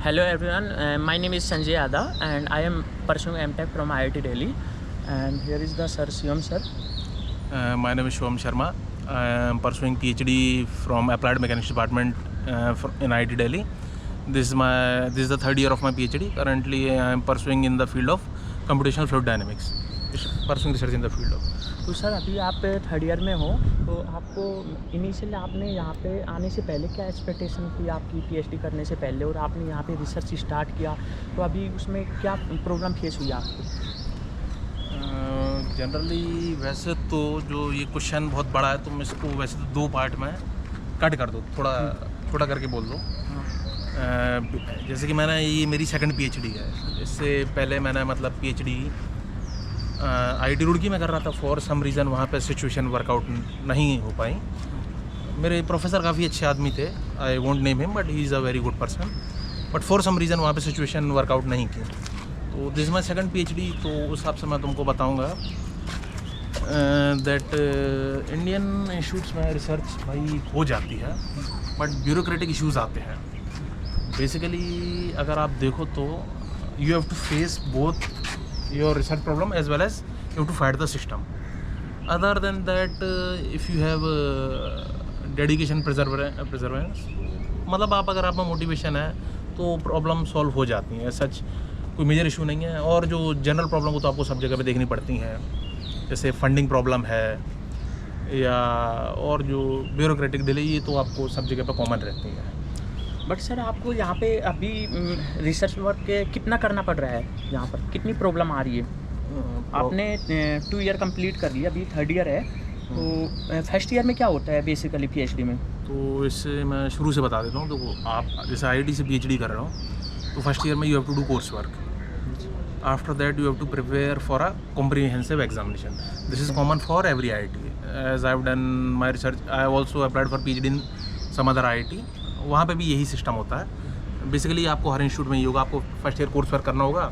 Hello everyone, my name is Sanjay Yadav and I am pursuing MTech from IIT Delhi, and here is the Sir Shivam sir. My name is Shivam Sharma. I am pursuing PhD from Applied Mechanics Department in IIT Delhi. This is the third year of my PhD. Currently, I am pursuing in the field of computational fluid dynamics. Pursuing research in the field of. तो sir अभी आप third year में हो, तो आपको initially आपने यहाँ पे आने से पहले क्या एक्सपेक्टेशन थी आपकी पीएचडी करने से पहले, और आपने यहाँ पे रिसर्च स्टार्ट किया तो अभी उसमें क्या प्रॉब्लम फेस हुई आपको? जनरली वैसे तो जो ये क्वेश्चन बहुत बड़ा है, तो मैं इसको वैसे तो दो पार्ट में कट कर दो, थोड़ा छोटा करके बोल दो। जैसे कि मैंने ये मेरी सेकंड पीएचडी है। इससे पहले मैंने मतलब पीएचडी आईआईटी रुड़की में कर रहा था। फॉर सम रीज़न वहाँ पे सिचुएशन वर्कआउट नहीं हो पाई। मेरे प्रोफेसर काफ़ी अच्छे आदमी थे, I won't name him, but he is a very good person, but for some reason वहाँ पे सिचुएशन वर्कआउट नहीं की। तो दिस माई सेकंड पीएचडी। तो उस हिसाब से मैं तुमको बताऊँगा दैट इंडियन इंस्टीट्यूट्स में रिसर्च भाई हो जाती है, बट ब्यूरोक्रेटिक इश्यूज़ आते हैं। बेसिकली अगर आप देखो तो you have to face both your research problem as well as you have to fight the system. Other than that, if you have dedication, perseverance, मतलब आप अगर आप में मोटिवेशन है तो प्रॉब्लम सॉल्व हो जाती हैं। सच कोई मेजर इशू नहीं है। और जो जनरल प्रॉब्लम को तो आपको सब जगह पे देखनी पड़ती हैं, जैसे फंडिंग प्रॉब्लम है या और जो ब्यूरोक्रेटिक डिले, ये तो आपको सब जगह पे कॉमन रहती है। बट सर आपको यहाँ पे अभी रिसर्च वर्क कितना करना पड़ रहा है, यहाँ पर कितनी प्रॉब्लम आ रही है? आपने 2 ईयर कंप्लीट कर लिया, अभी थर्ड ईयर है, तो फर्स्ट ईयर में क्या होता है बेसिकली पीएचडी में? तो इससे मैं शुरू से बता देता हूँ। तो आप जैसे आईआईटी से पीएचडी कर रहा हूँ, तो फर्स्ट ईयर में you have to do course work. After that you have to prepare for a comprehensive examination. This is common for every IIT. As I have done my research, I have also applied for PhD in some other IIT. वहाँ पे भी यही system होता है। Basically आपको हर institute में ही होगा, आपको फर्स्ट ईयर कोर्स वर्क करना होगा,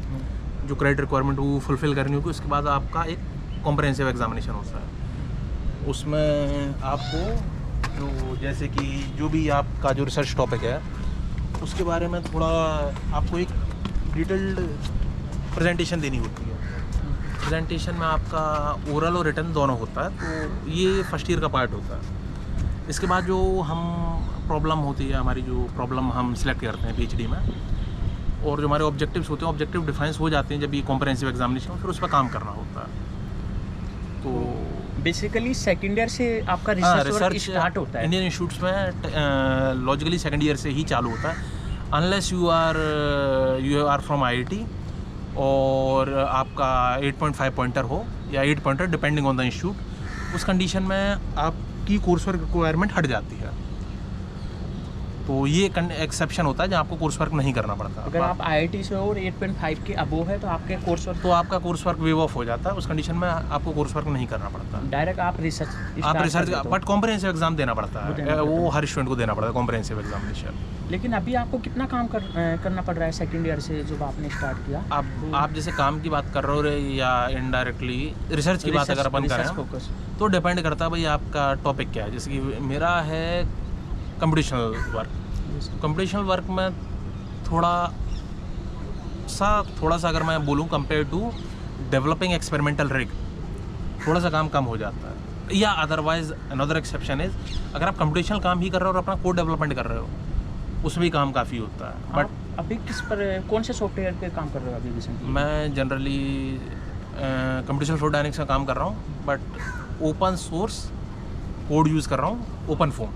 जो क्रेडिट रिक्वायरमेंट वो फुलफिल करनी होगी। उसके बाद आपका एक कॉम्प्रिहेंसिव एग्जामिनेशन होता है। उसमें आपको जो जैसे कि जो भी आपका जो रिसर्च टॉपिक है उसके बारे में थोड़ा आपको एक डिटेल्ड प्रेजेंटेशन देनी होती है। प्रेजेंटेशन में आपका ओरल और रिटन दोनों होता है। तो ये फर्स्ट ईयर का पार्ट होता है। इसके बाद जो हम प्रॉब्लम होती है, हमारी जो प्रॉब्लम हम सिलेक्ट करते हैं पीएचडी में, और जो हमारे ऑब्जेक्टिव्स होते हैं, ऑब्जेक्टिव डिफाइंस हो जाते हैं जब ये कॉम्प्रिहेंसिव एग्जामिनेशन, फिर उस पर काम करना होता है। तो बेसिकली सेकेंड ईयर से आपका रिसर्च स्टार्ट होता है। इंडियन इंस्टीट्यूट्स में लॉजिकली सेकेंड ईयर से ही चालू होता है, unless you are from IIT और आपका 8.5 पॉइंटर हो या 8 pointer depending on the institute. उस कंडीशन में आपकी कोर्स वर्क रिक्वायरमेंट हट जाती है। तो ये एक्सेप्शन होता है जहाँ आपको कोर्स वर्क नहीं करना पड़ता। अगर आप आईआईटी से और 8.5 के अबोव है तो आपके कोर्स वर्क, तो आपका कोर्स वर्क वेव ऑफ हो जाता है। उस कंडीशन में आपको कोर्स वर्क नहीं करना पड़ता, डायरेक्ट आप रिसर्च बट कॉम्प्रिहेंसिव एग्जाम देना पड़ता है। वो हर स्टूडेंट को देना पड़ता है कॉम्प्रिहेंसिव एग्जामिनेशन। लेकिन अभी आपको कितना काम करना पड़ रहा है सेकेंड ईयर से जब आपने स्टार्ट किया? आप जैसे काम की बात कर रहे हो या इनडायरेक्टली रिसर्च की बात अगर अपन करें तो डिपेंड करता है भाई आपका टॉपिक क्या है। जैसे कि मेरा है कंप्यूटेशनल वर्क। कंप्यूटेशनल वर्क में थोड़ा सा अगर मैं बोलूँ compare to developing experimental rig, थोड़ा सा काम कम हो जाता है। या अदरवाइज अनदर एक्सेप्शन इज, अगर आप कंप्यूटेशनल काम ही कर रहे हो और अपना कोड डेवलपमेंट कर रहे हो, उसमें भी काम काफ़ी होता है। बट अभी कौन से सॉफ्टवेयर पे काम कर रहे हो अभी रिसेंटली? मैं जनरली कंप्यूटेशनल फ्लो डायनेमिक्स का काम कर रहा हूँ, but open source code use कर रहा हूँ, ओपन फोम।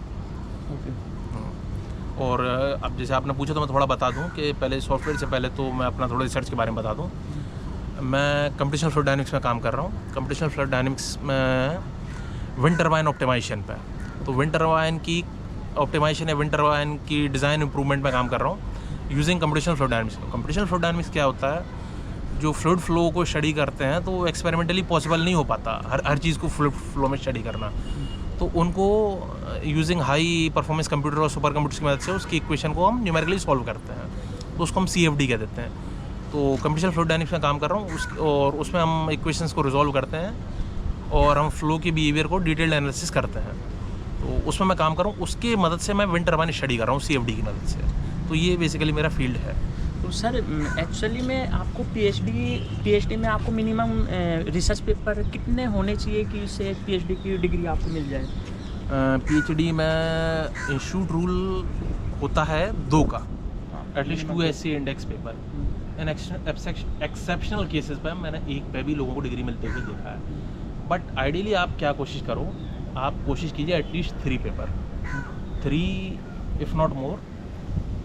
और अब जैसे आपने पूछा तो मैं थोड़ा बता दूं कि पहले सॉफ्टवेयर से पहले तो मैं अपना थोड़ा रिसर्च के बारे में बता दूं। मैं कंप्यूटेशनल फ्लो डायनेमिक्स में काम कर रहा हूं। कंप्यूटेशनल फ्लो डायनेमिक्स में विंड टरबाइन ऑप्टिमाइजेशन पे, तो विंड टरबाइन की ऑप्टिमाइजेशन या विंड टरबाइन की डिज़ाइन इंप्रूवमेंट में काम कर रहा हूँ using computational flow dynamics. Computational flow dynamics क्या होता है, जो फ्लूइड फ्लो को स्टडी करते हैं तो एक्सपेरिमेंटली पॉसिबल नहीं हो पाता हर चीज़ को फ्लूइड फ्लो में स्टडी करना। तो उनको यूजिंग हाई परफॉर्मेंस कंप्यूटर और सुपर कंप्यूटर्स की मदद से उसकी इक्वेशन को हम न्यूमेरिकली सॉल्व करते हैं, तो उसको हम CFD कह देते हैं। तो कंप्यूटेशनल फ्लूइड डायनेमिक्स में काम कर रहा हूँ और उसमें हम इक्वेशंस को रिजॉल्व करते हैं और हम फ्लो की बिहेवियर को डिटेल्ड एनालिसिस करते हैं। तो उसमें मैं काम कर रहा हूँ, उसकी मदद से मैं विंड टरबाइन स्टडी कर रहा हूँ CFD की मदद से। तो ये बेसिकली मेरा फील्ड है। तो सर एक्चुअली में आपको पीएचडी में आपको मिनिमम रिसर्च पेपर कितने होने चाहिए कि उससे पीएचडी की डिग्री आपको मिल जाए? पीएचडी में इंस्टीट्यूट रूल होता है 2 का, एटलीस्ट 2 ऐसे इंडेक्स पेपर। इन एक्सेप्शनल केसेस पर मैंने 1 पे भी लोगों को डिग्री मिलते हुए देखा है। बट आइडियली आप क्या कोशिश करो, आप कोशिश कीजिए at least 3 paper, 3 if not more.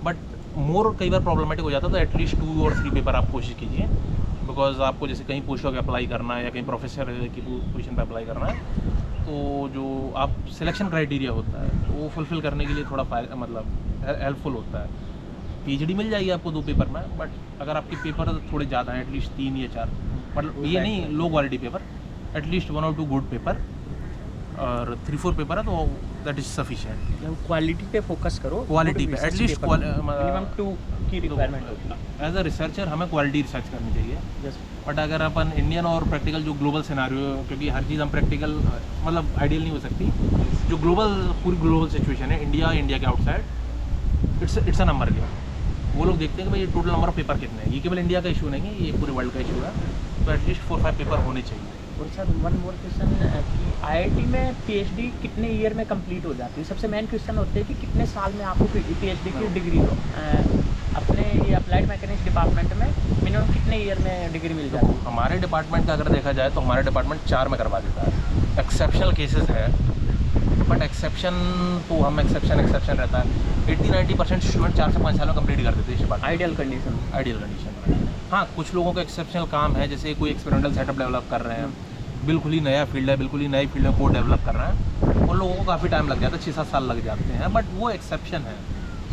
But more कई बार प्रॉब्लमेटिक हो जाता है, तो एटलीस्ट 2 और 3 पेपर आप कोशिश कीजिए। बिकॉज आपको जैसे कहीं पोस्ट पे अप्लाई करना है या कहीं प्रोफेसर की पोजीशन पे अप्लाई करना है, तो जो आप सिलेक्शन क्राइटेरिया होता है वो फुलफ़िल करने के लिए थोड़ा मतलब हेल्पफुल होता है। पीएचडी मिल जाएगी आपको 2 पेपर में, बट अगर आपके पेपर थोड़े ज़्यादा हैं, एटलीस्ट 3 या 4, मतलब ये नहीं लो क्वालिटी पेपर, एटलीस्ट 1 और 2 गुड पेपर और 3-4 पेपर है, तो दैट इज़ सफिशिएंट। क्वालिटी पे फोकस करो, क्वालिटी पे एटलीस्ट मिनिमम 2 की रिक्वायरमेंट होती है। एज अ रिसर्चर हमें क्वालिटी रिसर्च करनी चाहिए। बट अगर अपन इंडियन और प्रैक्टिकल जो ग्लोबल सिनारियो, क्योंकि हर चीज़ हम प्रैक्टिकल मतलब आइडियल नहीं हो सकती, जो पूरी ग्लोबल सिचुएशन है, इंडिया के outside it's a number game. वो लोग देखते हैं कि भाई टोटल नंबर ऑफ पेपर कितने हैं। ये केवल इंडिया का इशू नहीं है, ये पूरे वर्ल्ड का इशू है। तो एटलीस्ट 4-5 पेपर होने चाहिए। और सर वन मोर क्वेश्चन कि आईआईटी में पीएचडी कितने ईयर में कंप्लीट हो जाती है? सबसे मेन क्वेश्चन होते हैं कि कितने साल में आपको पीएचडी की डिग्री हो। अपने ये अप्लाइड मैकेनिक्स डिपार्टमेंट में मिनिमम कितने ईयर में डिग्री मिल जाती है? हमारे डिपार्टमेंट का अगर देखा जाए तो हमारे डिपार्टमेंट 4 में करवा देता है। एक्सेप्शनल केसेस है, बट एक्सेप्शन तो हम एक्सेप्शन रहता है। 80-90% स्टूडेंट 4 से 5 साल में कंप्लीट कर देते हैं इस डिपार्टमेंट। आइडियल कंडीशन में। हाँ, कुछ लोगों का एक्सेप्शनल काम है, जैसे कोई एक्सपेरिमेंटल सेटअप डेवलप कर रहे हैं, बिल्कुल ही नया फील्ड है, बिल्कुल ही नई फील्ड में कोड डेवलप कर रहे हैं, उन लोगों को काफ़ी टाइम लग जाता है, 6-7 साल लग जाते हैं। बट वो एक्सेप्शन है।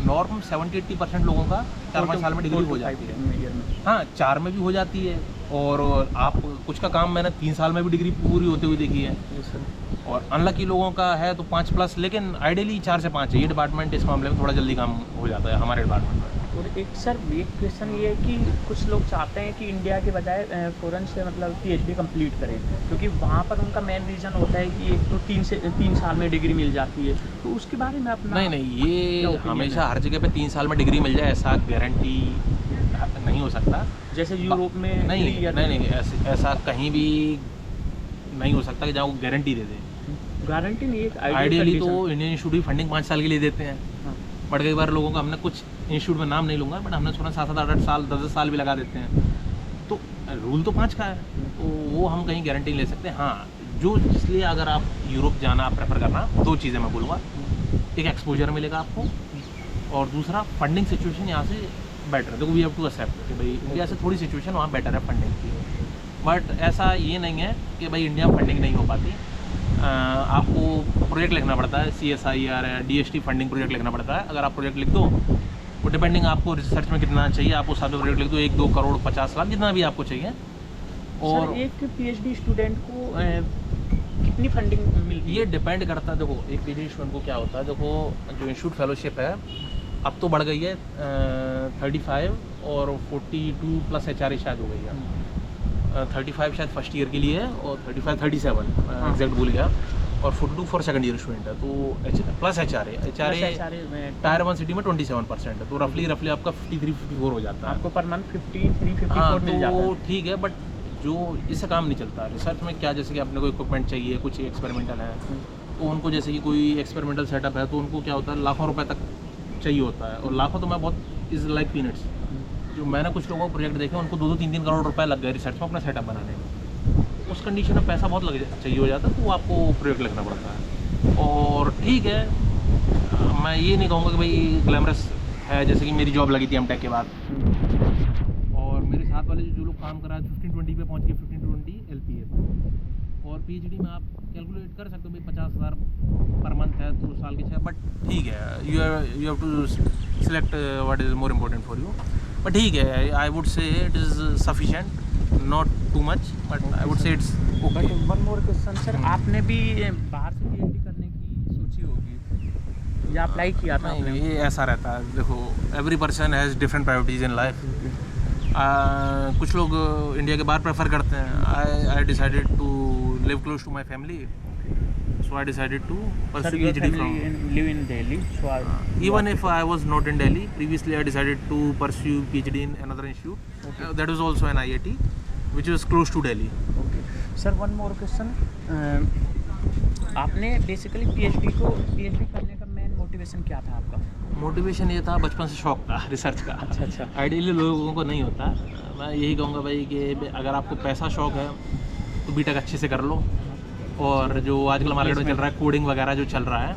नॉर्म 70-80% लोगों का 4-5 साल में डिग्री हो जाती है। हाँ, 4 में भी हो जाती है, और आप कुछ का काम मैंने 3 साल में भी डिग्री पूरी होते हुए देखी है। और अनलकी लोगों का है तो 5+, लेकिन आइडियली 4 से 5 है। ये डिपार्टमेंट इस मामले में थोड़ा जल्दी काम हो जाता है हमारे डिपार्टमेंट में। और एक क्वेश्चन ये है कि कुछ लोग चाहते हैं कि इंडिया के बजाय फ़ॉरेन से मतलब पीएचडी कंप्लीट करें, क्योंकि वहाँ पर उनका मेन रीज़न होता है कि एक तो 3 साल में डिग्री मिल जाती है। तो उसके बारे में अपना नहीं, ये हमेशा हर जगह पे 3 साल में डिग्री मिल जाए ऐसा गारंटी नहीं हो सकता। जैसे यूरोप में नहीं, ऐसा कहीं भी नहीं हो सकता कि जहाँ वो गारंटी दे दे। गारंटी नहीं है। आइडियली तो इंडियन इंस्टीट्यूट भी फंडिंग 5 साल के लिए देते हैं। हाँ। बट कई बार लोगों का, हमने कुछ इंस्टीट्यूट में नाम नहीं लूँगा, बट हमने सुना 7-7, 8-8 साल, 10-10 साल भी लगा देते हैं। तो रूल तो 5 का है, तो वो हम कहीं गारंटी नहीं ले सकते। हाँ, इसलिए अगर आप यूरोप जाना आप प्रेफर करना, 2 चीज़ें मैं बोलूँगा। एक एक्सपोजर मिलेगा आपको, और दूसरा फंडिंग सिचुएशन यहाँ से बेटर है। देखो, वी हैव टू एक्सेप्ट कि भाई इंडिया से थोड़ी सिचुएशन वहाँ बेटर है फंडिंग की। बट ऐसा ये नहीं है कि भाई इंडिया में फंडिंग नहीं हो पाती। आपको प्रोजेक्ट लिखना पड़ता है, CSIR है, DST फंडिंग प्रोजेक्ट लिखना पड़ता है। अगर आप प्रोजेक्ट लिख दो, वो डिपेंडिंग आपको रिसर्च में कितना चाहिए, आप उस हिसाब से प्रोजेक्ट लिख दो, 1-2 करोड़ 50 लाख जितना भी आपको चाहिए। और सर, एक पीएचडी स्टूडेंट को कितनी फंडिंग मिलती है? ये डिपेंड करता है। देखो, एक पीएचडी स्टूडेंट को क्या होता है, देखो जो इंस्टीट्यूट फेलोशिप है अब तो बढ़ गई है, 35 और 42+ HRA शायद हो गई है। 35 शायद फर्स्ट ईयर के लिए है, और 37 एग्जैक्ट भूल गया, और 42 फॉर सेकंड ईयर स्टूडेंट है। तो प्लस HRA टायर 1 सिटी में 27% है, तो रफली आपका 53-54 हो जाता है आपको पर मंथ 53-54 मिल जाता है। तो ठीक है, बट जो इससे काम नहीं चलता। रिसर्च में क्या, जैसे कि आपने कोई इक्विपमेंट चाहिए, कुछ एक्सपेरिमेंटल है, तो उनको जैसे कि कोई एक्सपेरिमेंटल सेटअप है, तो उनको क्या होता है, लाखों रुपए तक चाहिए होता है। और लाखों तो मैं बहुत इज़ लाइक पीनट्स। जो मैंने कुछ लोगों को प्रोजेक्ट देखे, उनको 2-3 करोड़ रुपए लग गए रिसर्च में अपना सेटअप बनाने में। उस कंडीशन में पैसा बहुत चाहिए हो जाता है, तो वो आपको प्रोजेक्ट लिखना पड़ता है। और ठीक है, मैं ये नहीं कहूँगा कि भाई ग्लैमरस है, जैसे कि मेरी जॉब लगी थी एमटेक के बाद, और मेरे साथ वाले जो लोग काम कर रहे हैं 15-20 पे पहुँच गए, 15-20 LPA। और पीएचडी में आप कैलकुलेट कर सकते हो भाई 50,000 पर मंथ है, तो साल के 6। बट ठीक है, you have to select what is more important for you. But ठीक है, I would say it is sufficient, not too much, but I would say it's okay. One more question sir, आपने भी बाहर से PhD करने की सोची होगी या अप्लाई किया था? नहीं, ये ऐसा रहता है। देखो, every person has different priorities in life. कुछ लोग इंडिया के बाहर प्रेफर करते हैं। I decided to live close to my family, So I decided to Sir, pursue your PhD family from. live in Delhi, so Even if I was not in Delhi, previously I decided to pursue PhD in another institute. Okay. That was also an IIT, which was close to Delhi. Okay sir, one more question. आपने basically PhD करने का main motivation क्या था आपका? Motivation ये था, बचपन से शौक था रिसर्च का। अच्छा। आइडियली लोगों को नहीं होता। मैं यही कहूँगा भाई कि अगर आपको पैसा शौक है तो बीटेक अच्छे से कर लो, और जो आजकल मार्केट में चल रहा है कोडिंग वगैरह जो चल रहा है,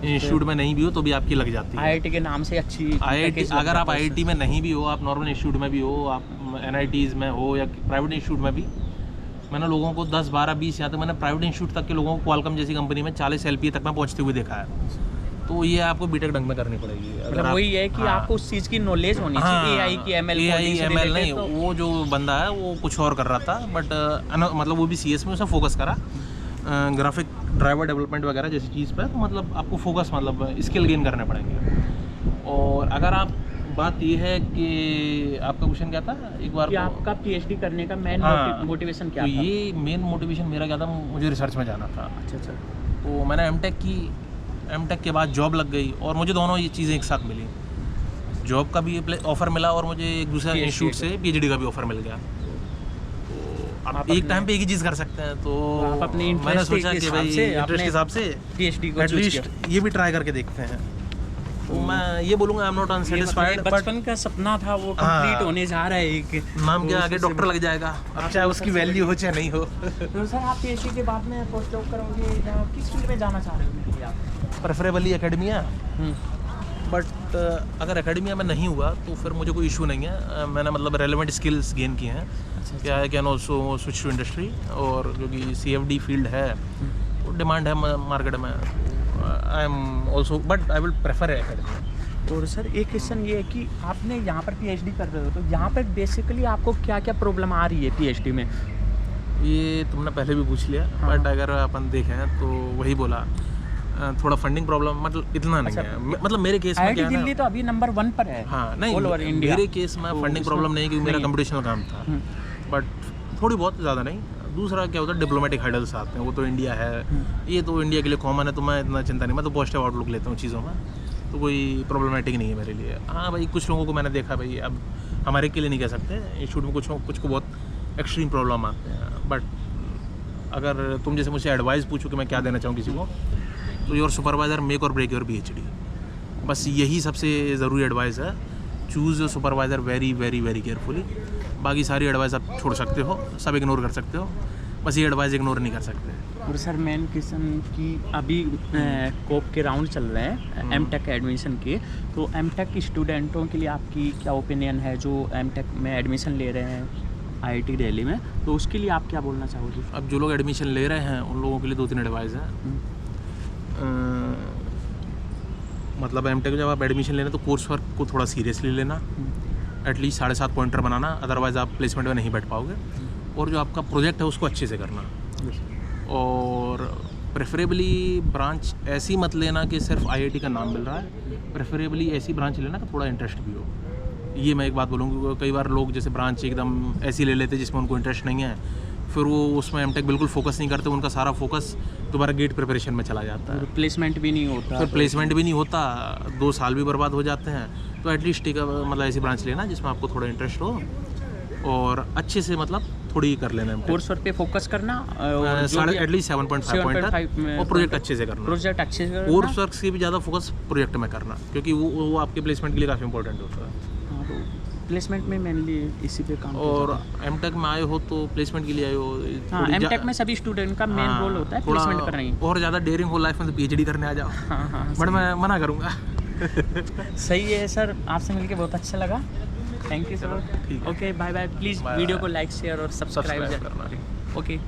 इंस्टीट्यूट में नहीं भी हो तो भी आपकी लग जाती है। आईआईटी के नाम से अच्छी आईआईटी, अगर आप आईआईटी में नहीं भी हो, आप नॉर्मल इंस्टीट्यूट में भी हो, आप एनआईटीज़ में हो या प्राइवेट इंस्टीट्यूट में भी, मैंने लोगों को 10, 12, 20 यहाँ तक मैंने प्राइवेट इंस्टीट्यूट तक के लोगों को क्वालकॉम जैसी कंपनी में 40 LPA तक में पहुँचते हुए देखा है। तो ये आपको बीटेक ढंग में करनी पड़ेगी। मतलब वही है कि आपको उस चीज़ की नॉलेज होनी चाहिए। एआई की एमएल नहीं, वो जो बंदा है वो कुछ और कर रहा था, बट मतलब वो भी सीएस में उसे फोकस करा, ग्राफिक ड्राइवर डेवलपमेंट वगैरह जैसी चीज़ पर। तो मतलब आपको फोकस, मतलब स्किल गेन करने पड़ेंगे। और अगर आप, बात ये है कि आपका क्वेश्चन क्या था एक बार? कि आपका पीएचडी करने का मेन मोटिवेशन क्या तो था? ये मेन मोटिवेशन मेरा क्या था, मुझे रिसर्च में जाना था। अच्छा। तो मैंने एमटेक की, एमटेक के बाद जॉब लग गई, और मुझे दोनों ये चीज़ें एक साथ मिली। जॉब का भी ऑफ़र मिला और मुझे एक दूसरे इंस्टीट्यूट से पीएचडी का भी ऑफ़र मिल गया। तो आप एक टाइम पे एक ही चीज़ कर सकते हैं। तो आप अपने मैंने सोचा कि भाई इंटरेस्ट के हिसाब से पीएचडी को एटलीस्ट ये भी ट्राई करके देखते हैं। तो मैं ये बोलूँगा, I am not unsatisfied, but बचपन का सपना था वो कंप्लीट होने जा रहा है। एक नाम के आगे डॉक्टर लग जाएगा, अब चाहे उसकी वैल्यू हो चाहे नहीं हो। तो सर, आप पीएचडी के बाद में पोस्ट डॉक करोगे, किस फील्ड में जाना चाह रहे हो आप? प्रेफरेबली एकेडमिया, बट अगर एकेडमिया में नहीं हुआ तो फिर मुझे कोई इशू नहीं है। मैंने मतलब रेलेवेंट स्किल्स गेन किए हैं। क्या है, can also switch to industry, और जो कि CFD फील्ड है वो डिमांड है मार्केट में। I am also, but I will prefer academia. और सर, एक क्वेश्चन ये है कि आपने यहाँ पर पीएचडी कर रहे हो, तो यहाँ पर बेसिकली आपको क्या क्या प्रॉब्लम आ रही है पीएचडी में? ये तुमने पहले भी पूछ लिया, बट अगर अपन देखें तो वही बोला, थोड़ा फंडिंग प्रॉब्लम, मतलब इतना नहीं है। मतलब मेरे केस में क्या है ना, दिल्ली तो अभी नंबर 1 पर है। हाँ, नहीं, ऑल ओवर इंडिया। मेरे केस में फंडिंग प्रॉब्लम नहीं, क्योंकि मेरा कंपटीशनल काम था, बट थोड़ी बहुत ज़्यादा नहीं। दूसरा क्या होता है, डिप्लोमेटिक हाइडल्स आते हैं, वो तो इंडिया है, ये तो इंडिया के लिए कॉमन है, तो मैं इतना चिंता नहीं, मैं तो पॉजिटिव आउटलुक लेता हूँ चीज़ों में, तो कोई प्रॉब्लमेटिक नहीं है मेरे लिए। हाँ भाई, कुछ लोगों को मैंने देखा, भाई अब हमारे के लिए नहीं कह सकते, इंस्टीट्यूट में कुछ को बहुत एक्सट्रीम प्रॉब्लम आते हैं। बट अगर तुम जैसे मुझसे एडवाइस पूछो कि मैं क्या देना चाहूँ किसी को, तो योर सुपरवाइज़र मेक और ब्रेक योर PhD, बस यही सबसे ज़रूरी एडवाइस है। Choose your supervisor very very very carefully. बाकी सारी एडवाइस आप छोड़ सकते हो, सब इग्नोर कर सकते हो, बस ये एडवाइस इग्नोर नहीं कर सकते। और सर, मेन क्वेश्चन की अभी कोप के राउंड चल रहे हैं एमटेक एडमिशन के, तो एमटेक स्टूडेंटों के लिए आपकी क्या ओपिनियन है जो एमटेक में एडमिशन ले रहे हैं IIT दिल्ली में, तो उसके लिए आप क्या बोलना चाहोगे? अब जो लोग एडमिशन ले रहे हैं उन लोगों के लिए 2-3 एडवाइस हैं। मतलब एमटेक जब आप एडमिशन लेना तो कोर्स वर्क को थोड़ा सीरियसली लेना, एटलीस्ट 7.5 पॉइंटर बनाना, अदरवाइज़ आप प्लेसमेंट में नहीं बैठ पाओगे। और जो आपका प्रोजेक्ट है उसको अच्छे से करना, और प्रेफरेबली ब्रांच ऐसी मत लेना कि सिर्फ IIT का नाम मिल रहा है, प्रेफरेबली ऐसी ब्रांच लेना कि थोड़ा इंटरेस्ट भी हो। ये मैं एक बात बोलूँगी, कई बार लोग जैसे ब्रांच एकदम ऐसी ले लेते जिसमें उनको इंटरेस्ट नहीं है, फिर वो उसमें एमटेक बिल्कुल फोकस नहीं करते, उनका सारा फोकस दोबारा गेट प्रिपरेशन में चला जाता है, प्लेसमेंट भी नहीं होता, फिर प्लेसमेंट भी नहीं होता, 2 साल भी बर्बाद हो जाते हैं। तो एटलीस्ट एक मतलब ऐसी ब्रांच लेना जिसमें आपको थोड़ा इंटरेस्ट हो, और अच्छे से मतलब थोड़ी कर लेना है, कोर्स वर्क पे फोकस करना, एटलीस्ट 7.5 पॉइंटर, और प्रोजेक्ट अच्छे से करना, कोर्स वर्क से भी ज़्यादा फोकस प्रोजेक्ट में करना, क्योंकि वो आपके प्लेसमेंट के लिए काफ़ी इंपॉर्टेंट होता है। प्लेसमेंट में मेनली इसी पे काम। और एमटेक में आए हो तो प्लेसमेंट के लिए आए हो। हाँ, एमटेक में सभी स्टूडेंट का मेन रोल होता है प्लेसमेंट करना ही। और ज़्यादा डेयरिंग हो लाइफ में तो PhD करने आ जाओ। हाँ, बट मैं मना करूँगा। सही है सर, आपसे मिलके बहुत अच्छा लगा, thank you sir. Okay, bye bye. Please video को लाइक, शेयर और सब्सक्राइब करना। ओके।